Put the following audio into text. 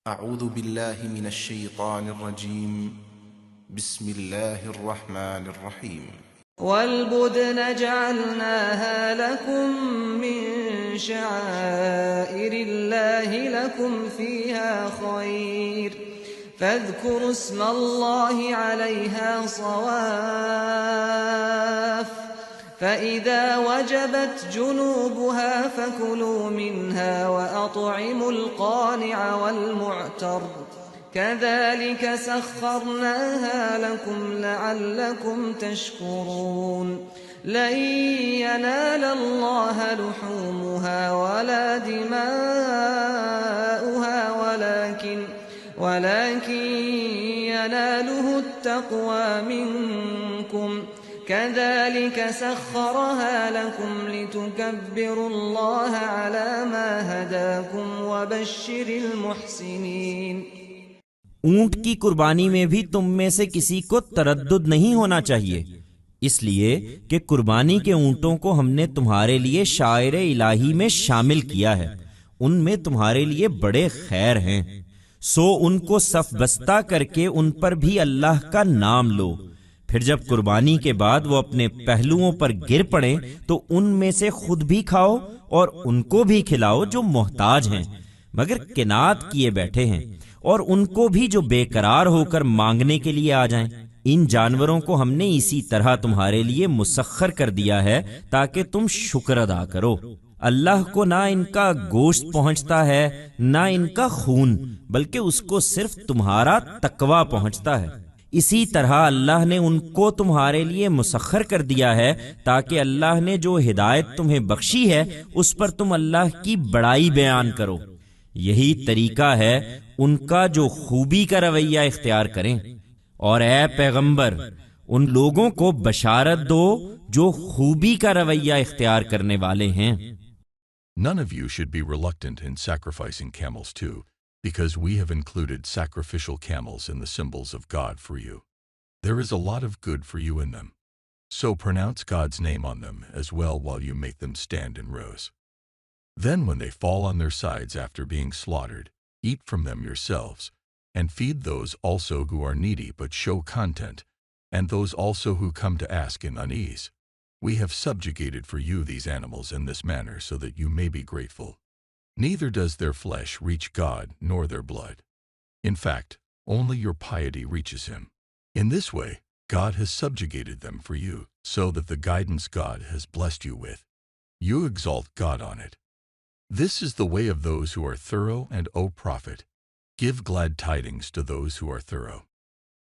اعوذ باللہ من الشیطان الرجیم بسم اللہ الرحمن الرحیم والبدن جعلناها لكم من شعائر الله لكم فيها خير فاذكروا اسم الله عليها صواف فإذا وجبت جنوبها فكلوا منها وأطعموا القانع والمعتر كذلك سخرناها لكم لعلكم تشكرون لن ينال الله لحومها ولا دماؤها ولكن يناله التقوى منكم كذلك سخرها لكم لتكبروا الله على ما هداكم وبشر المحسنين۔ اونٹ کی قربانی میں بھی تم میں سے کسی کو تردد نہیں ہونا چاہیے، اس لیے کہ قربانی کے اونٹوں کو ہم نے تمہارے لیے شاعر الہی میں شامل کیا ہے، ان میں تمہارے لیے بڑے خیر ہیں، سو ان کو صف بستہ کر کے ان پر بھی اللہ کا نام لو، پھر جب قربانی کے بعد وہ اپنے پہلوؤں پر گر پڑیں تو ان میں سے خود بھی کھاؤ اور ان کو بھی کھلاؤ جو محتاج ہیں مگر کنات کیے بیٹھے ہیں، اور ان کو بھی جو بے قرار ہو کر مانگنے کے لیے آ جائیں۔ ان جانوروں کو ہم نے اسی طرح تمہارے لیے مسخر کر دیا ہے تاکہ تم شکر ادا کرو۔ اللہ کو نہ ان کا گوشت پہنچتا ہے نہ ان کا خون، بلکہ اس کو صرف تمہارا تقوی پہنچتا ہے۔ اسی طرح اللہ نے ان کو تمہارے لیے مسخر کر دیا ہے تاکہ اللہ نے جو ہدایت تمہیں بخشی ہے اس پر تم اللہ کی بڑائی بیان کرو۔ یہی طریقہ ہے ان کا جو خوبی کا رویہ اختیار کریں، اور اے پیغمبر ان لوگوں کو بشارت دو جو خوبی کا رویہ اختیار کرنے والے ہیں۔ None of you should be reluctant in sacrificing camels too, because we have included sacrificial camels in the symbols of God for you. There is a lot of good for you in them. So pronounce God's name on them as well while you make them stand in rows. Then when they fall on their sides after being slaughtered, eat from them yourselves, and feed those also who are needy but show content, and those also who come to ask in unease. We have subjugated for you these animals in this manner so that you may be grateful. Neither does their flesh reach God nor their blood. In fact, only your piety reaches Him. In this way, God has subjugated them for you, so that the guidance God has blessed you with, you exalt God on it. This is the way of those who are thorough, and O Prophet, give glad tidings to those who are thorough.